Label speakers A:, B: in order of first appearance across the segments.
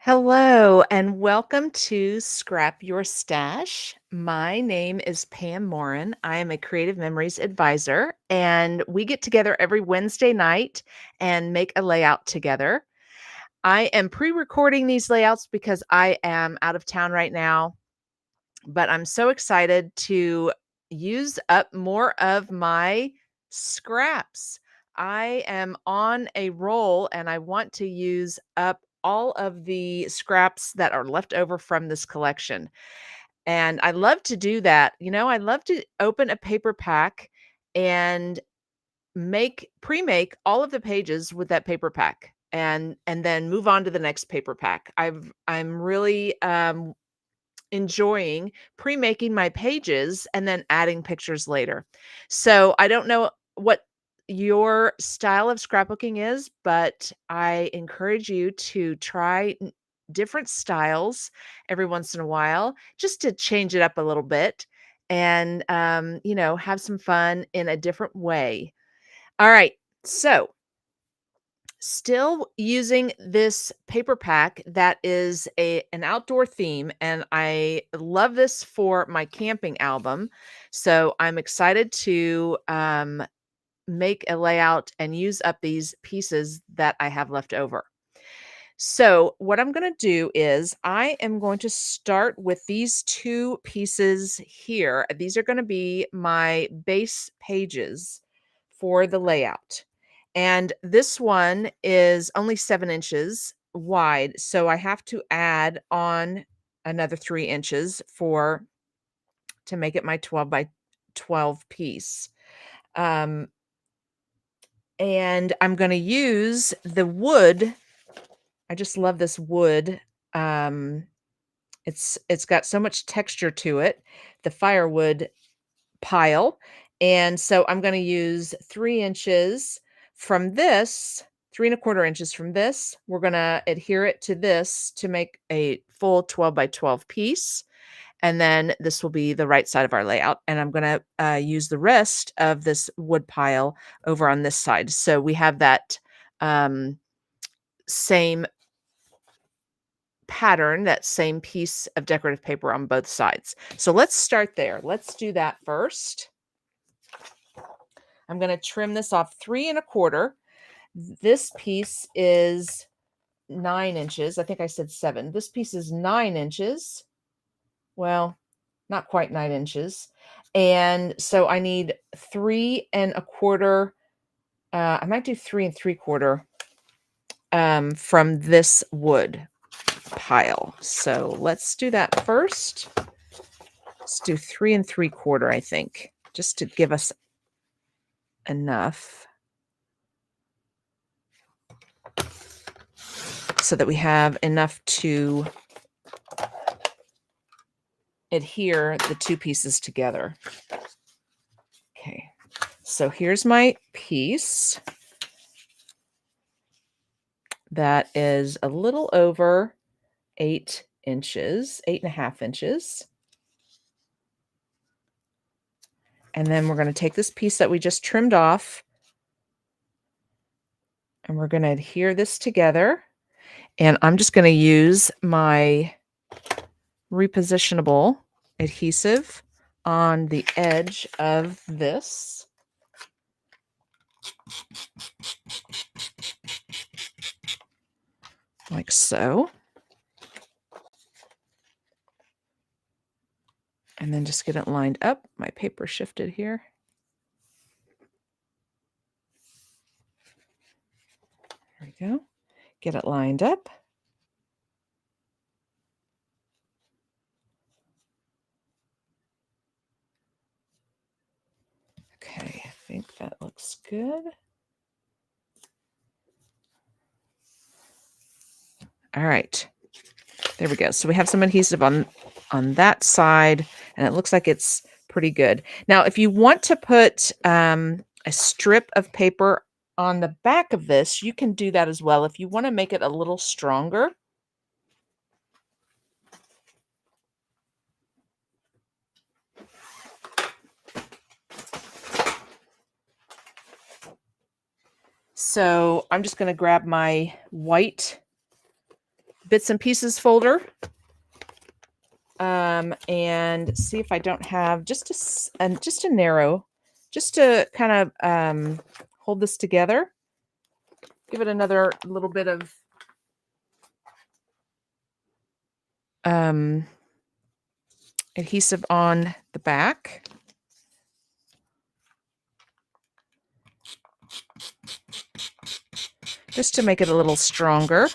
A: Hello and welcome to Scrap Your Stash. My name is Pam Morin. I am a Creative Memories advisor, and we get together every Wednesday night and make a layout together. I am pre recording these layouts because I am out of town right now, but I'm so excited to use up more of my scraps. I am on a roll and I want to use up all of the scraps that are left over from this collection. And I love to do that. I love to open a paper pack and pre-make all of the pages with that paper pack and then move on to the next paper pack. I'm really enjoying pre-making my pages and then adding pictures later. So I don't know what your style of scrapbooking is, but I encourage you to try different styles every once in a while just to change it up a little bit and have some fun in a different way. All right. So still using this paper pack that is an outdoor theme, and I love this for my camping album. So I'm excited to make a layout and use up these pieces that I have left over. So what I'm going to do is I am going to start with these two pieces here. These are going to be my base pages for the layout. And this one is only 7 inches wide. So I have to add on another 3 inches to make it my 12 by 12 piece. And I'm going to use the wood. I just love this wood. It's got so much texture to it, the firewood pile. And so I'm going to use 3 inches from this, 3¼ inches from this. We're going to adhere it to this to make a full 12 by 12 piece. And then this will be the right side of our layout. And I'm going to use the rest of this wood pile over on this side. So we have that same pattern, that same piece of decorative paper on both sides. So let's start there. Let's do that first. I'm going to trim this off 3¼ inches. This piece is 9 inches. I think I said 7. This piece is 9 inches. Well, not quite 9 inches. And so I need 3¼ inches. I might do 3¾ inches from this wood pile. So let's do that first. Let's do 3¾ inches, I think, just to give us enough so that we have enough to adhere the two pieces together. Okay, so here's my piece that is a little over 8 inches, 8½ inches. And then we're going to take this piece that we just trimmed off and we're going to adhere this together. And I'm just going to use my repositionable adhesive on the edge of this. Like so. And then just get it lined up. My paper shifted here. There we go. Get it lined up. Okay, I think that looks good. All right, there we go. So we have some adhesive on that side, and it looks like it's pretty good. Now, if you want to put a strip of paper on the back of this, you can do that as well if you want to make it a little stronger. So I'm just going to grab my white bits and pieces folder and see if I don't have just a narrow, just to kind of hold this together. Give it another little bit of adhesive on the back. Just to make it a little stronger.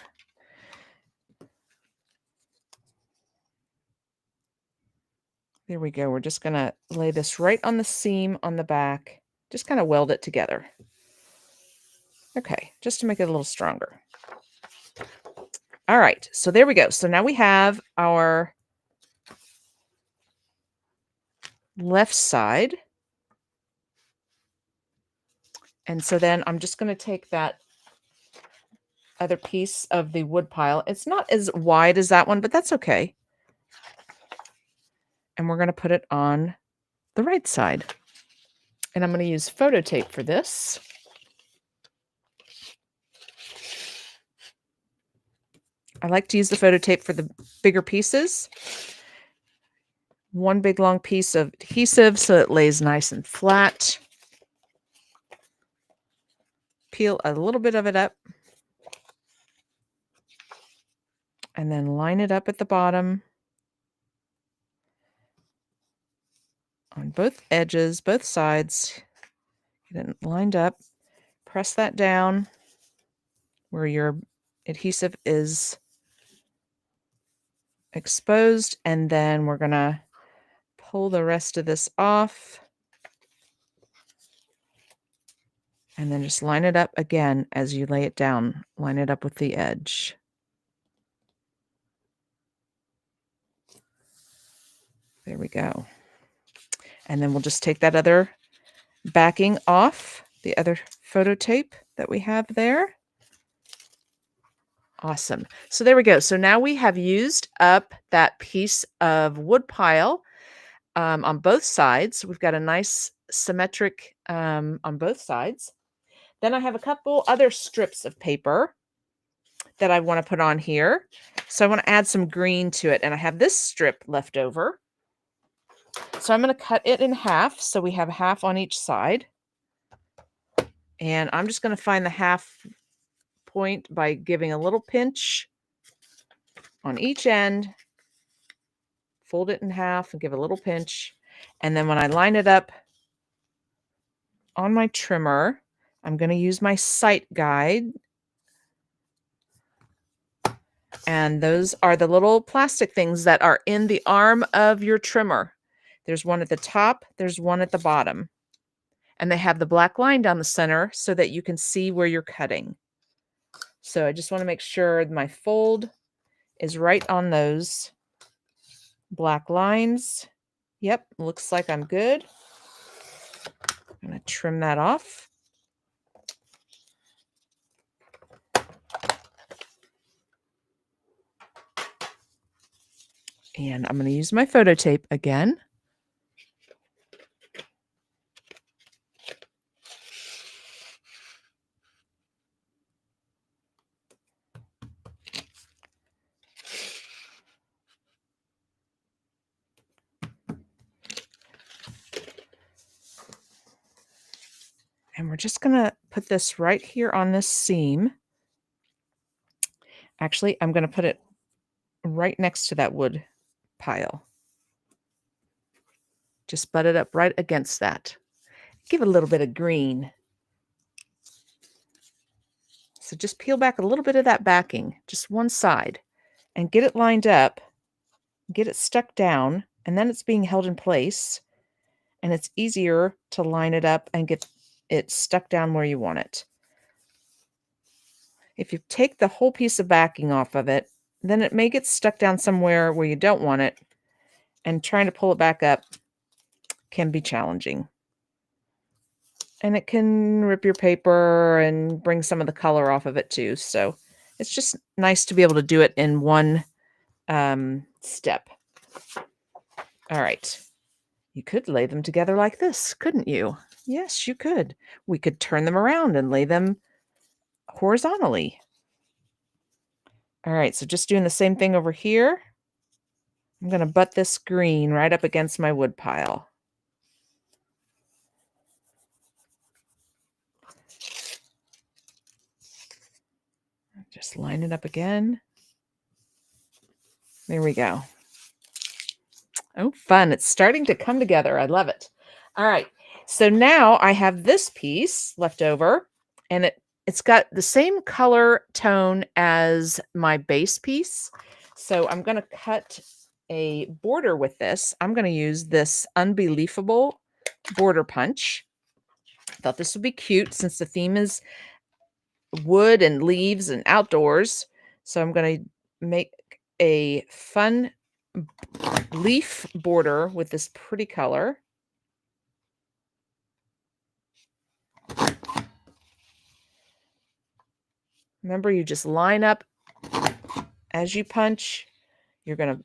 A: There we go. We're just going to lay this right on the seam on the back. Just kind of weld it together. Okay, just to make it a little stronger. All right, so there we go. So now we have our left side. And so then I'm just going to take that other piece of the wood pile. It's not as wide as that one, but that's okay. And we're going to put it on the right side. And I'm going to use photo tape for this. I like to use the photo tape for the bigger pieces. One big long piece of adhesive so it lays nice and flat. Peel a little bit of it up. And then line it up at the bottom. On both edges, both sides. Get it lined up. Press that down where your adhesive is exposed, and then we're going to pull the rest of this off and then just line it up again as you lay it down. Line it up with the edge. There we go. And then we'll just take that other backing off, the other photo tape that we have there. Awesome. So there we go. So now we have used up that piece of wood pile on both sides. We've got a nice symmetric on both sides. Then I have a couple other strips of paper that I want to put on here. So I want to add some green to it. And I have this strip left over. So I'm going to cut it in half. So we have half on each side. And I'm just going to find the half point by giving a little pinch on each end. Fold it in half and give a little pinch. And then when I line it up on my trimmer, I'm going to use my sight guide. And those are the little plastic things that are in the arm of your trimmer. There's one at the top, there's one at the bottom. And they have the black line down the center so that you can see where you're cutting. So I just want to make sure my fold is right on those black lines. Yep, looks like I'm good. I'm going to trim that off. And I'm going to use my photo tape again. And we're just going to put this right here on this seam. Actually, I'm going to put it right next to that wood pile. Just butt it up right against that. Give it a little bit of green. So just peel back a little bit of that backing, just one side, and get it lined up, get it stuck down, and then it's being held in place, and it's easier to line it up and get it stuck down where you want it. If you take the whole piece of backing off of it, then it may get stuck down somewhere where you don't want it, and trying to pull it back up can be challenging. And it can rip your paper and bring some of the color off of it too. So it's just nice to be able to do it in one step. All right. You could lay them together like this, couldn't you? Yes, you could. We could turn them around and lay them horizontally. All right, so just doing the same thing over here. I'm going to butt this green right up against my wood pile. Just line it up again. There we go. Oh, fun. It's starting to come together. I love it. All right. So now I have this piece left over, and it's got the same color tone as my base piece. So I'm going to cut a border with this. I'm going to use this Unbelievable border punch. I thought this would be cute since the theme is wood and leaves and outdoors. So I'm going to make a fun leaf border with this pretty color. Remember, you just line up as you punch. You're going to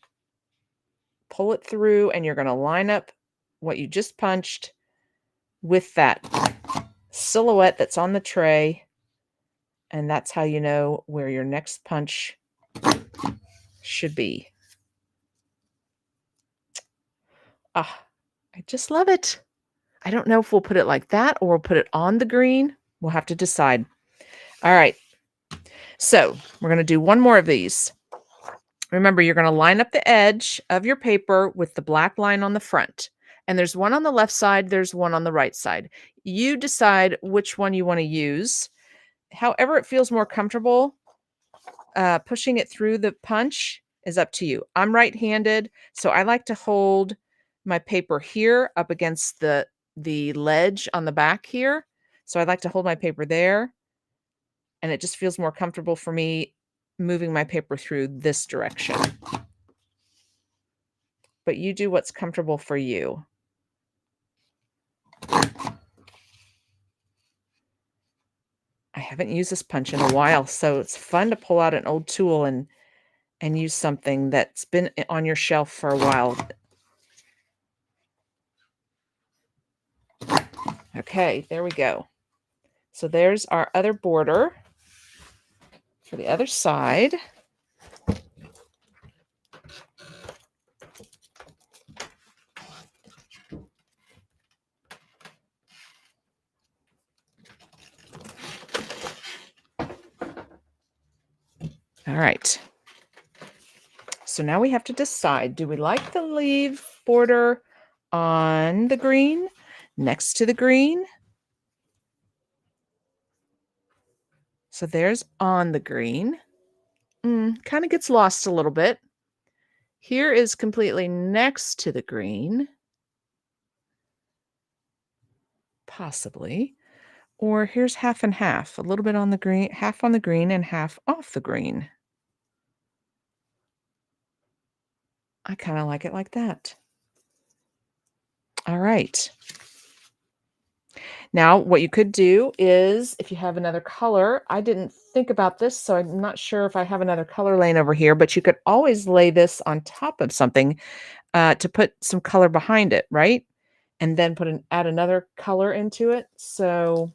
A: pull it through and you're going to line up what you just punched with that silhouette that's on the tray. And that's how you know where your next punch should be. Ah, I just love it. I don't know if we'll put it like that or we'll put it on the green. We'll have to decide. All right. So we're going to do one more of these. Remember, you're going to line up the edge of your paper with the black line on the front. And there's one on the left side. There's one on the right side. You decide which one you want to use. However it feels more comfortable, pushing it through the punch is up to you. I'm right-handed, so I like to hold my paper here up against the ledge on the back here. So I like to hold my paper there, and it just feels more comfortable for me moving my paper through this direction. But you do what's comfortable for you. I haven't used this punch in a while, so it's fun to pull out an old tool and use something that's been on your shelf for a while. Okay, there we go. So there's our other border for the other side. All right. So now we have to decide, do we like the leaf border on the green, next to the green? So there's on the green. Kind of gets lost a little bit. Here is completely next to the green. Possibly. Or here's half and half, a little bit on the green, half on the green and half off the green. I kind of like it like that. All right. Now, what you could do is, if you have another color, I didn't think about this, so I'm not sure if I have another color laying over here, but you could always lay this on top of something to put some color behind it, right? And then add another color into it. So,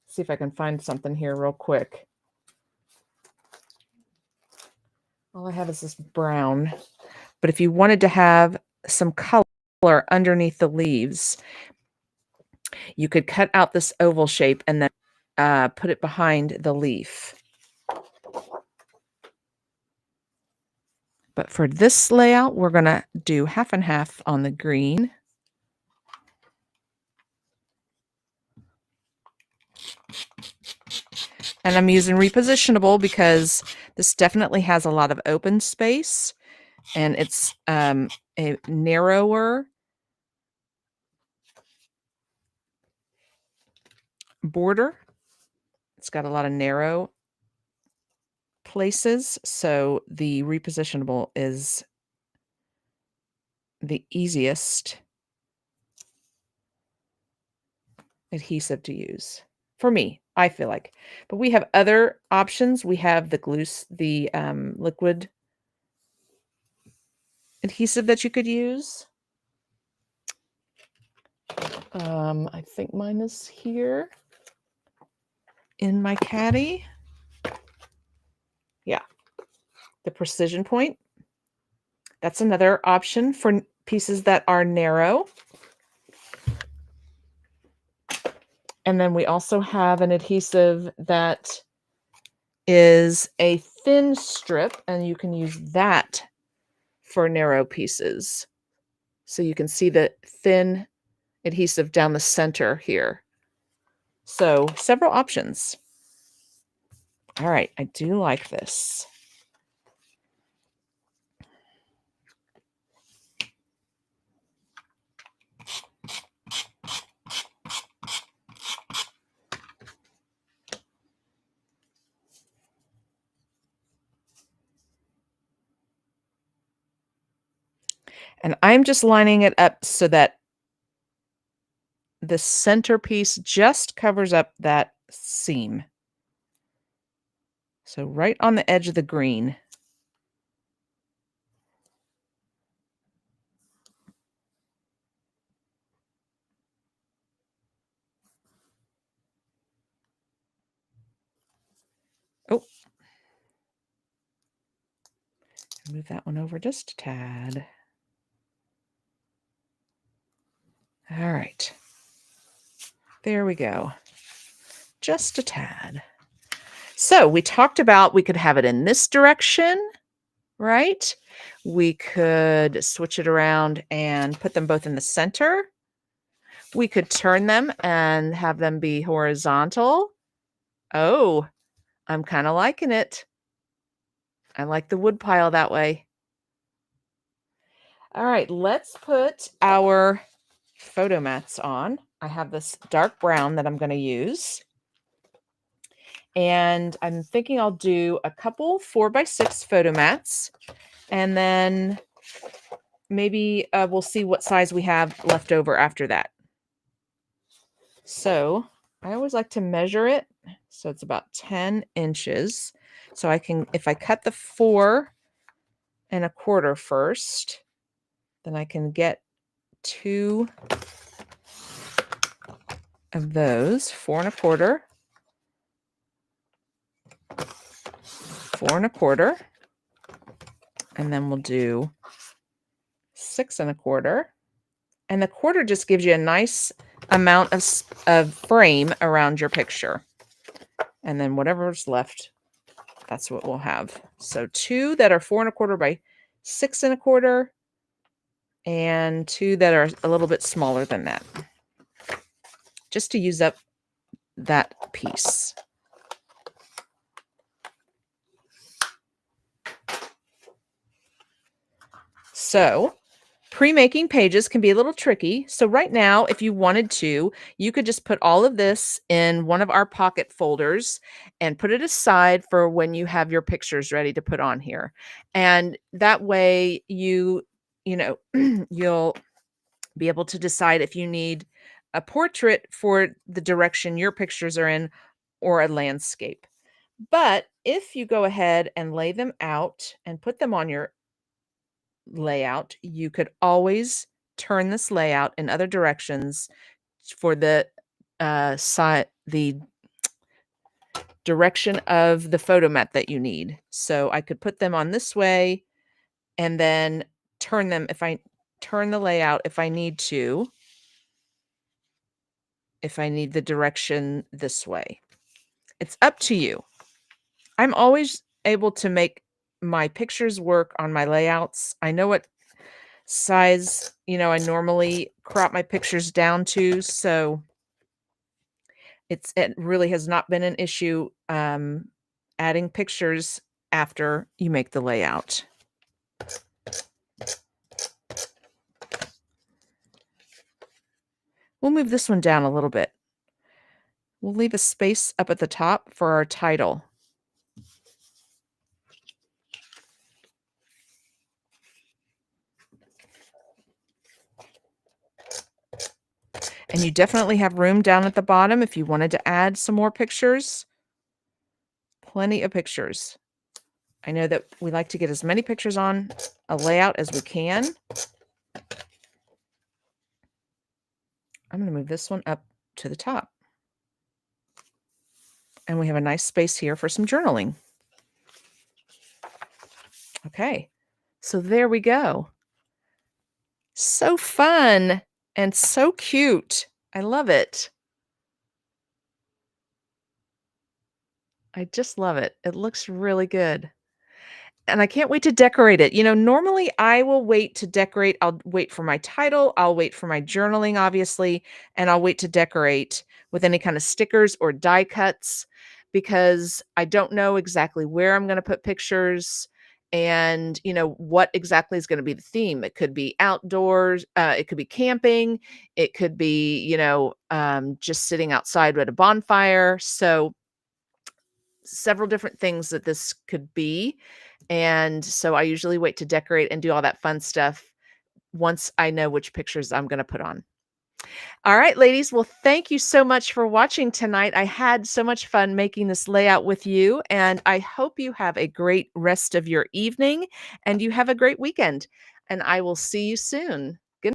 A: see if I can find something here real quick. All I have is this brown. But if you wanted to have some color underneath the leaves, you could cut out this oval shape and then put it behind the leaf. But for this layout, we're going to do half and half on the green. And I'm using repositionable because this definitely has a lot of open space, and it's a narrower border. It's got a lot of narrow places, so the repositionable is the easiest adhesive to use for me, I feel like. But we have other options. We have the liquid adhesive that you could use. I think mine is here in my caddy. Yeah, the precision point. That's another option for pieces that are narrow. And then we also have an adhesive that is a thin strip, and you can use that for narrow pieces. So you can see the thin adhesive down the center here. So several options. All right, I do like this. And I'm just lining it up so that the centerpiece just covers up that seam. So right on the edge of the green. Oh, move that one over just a tad. All right. There we go. Just a tad. So we talked about we could have it in this direction, right? We could switch it around and put them both in the center. We could turn them and have them be horizontal. Oh, I'm kind of liking it. I like the wood pile that way. All right, let's put our photo mats on. I have this dark brown that I'm going to use. And I'm thinking I'll do a couple 4x6 photo mats, and then maybe we'll see what size we have left over after that. So I always like to measure it. So it's about 10 inches. So I can, if I cut the 4 1/4 first, then I can get 2 of those, 4 1/4, 4 1/4, and then we'll do 6 1/4. And the quarter just gives you a nice amount of frame around your picture. And then whatever's left, that's what we'll have. So 2 that are 4 1/4 by 6 1/4, and 2 that are a little bit smaller than that, just to use up that piece. So pre-making pages can be a little tricky. So right now, if you wanted to, you could just put all of this in one of our pocket folders and put it aside for when you have your pictures ready to put on here. And that way you know, you'll be able to decide if you need a portrait for the direction your pictures are in or a landscape. But if you go ahead and lay them out and put them on your layout, you could always turn this layout in other directions for the the direction of the photo mat that you need. So I could put them on this way and then turn them if I turn the layout if I need to, if I need the direction this way. It's up to you. I'm always able to make my pictures work on my layouts. I know what size, I normally crop my pictures down to, so it really has not been an issue adding pictures after you make the layout. We'll move this one down a little bit. We'll leave a space up at the top for our title. And you definitely have room down at the bottom if you wanted to add some more pictures. Plenty of pictures. I know that we like to get as many pictures on a layout as we can. I'm going to move this one up to the top. And we have a nice space here for some journaling. Okay. So there we go. So fun and so cute. I love it. I just love it. It looks really good. And I can't wait to decorate it. Normally I will wait to decorate. I'll wait for my title, I'll wait for my journaling, obviously, and I'll wait to decorate with any kind of stickers or die cuts because I don't know exactly where I'm going to put pictures and what exactly is going to be the theme. It could be outdoors, it could be camping, it could be just sitting outside at a bonfire. So several different things that this could be. And so I usually wait to decorate and do all that fun stuff once I know which pictures I'm going to put on. All right, ladies. Well, thank you so much for watching tonight. I had so much fun making this layout with you, and I hope you have a great rest of your evening and you have a great weekend. And I will see you soon.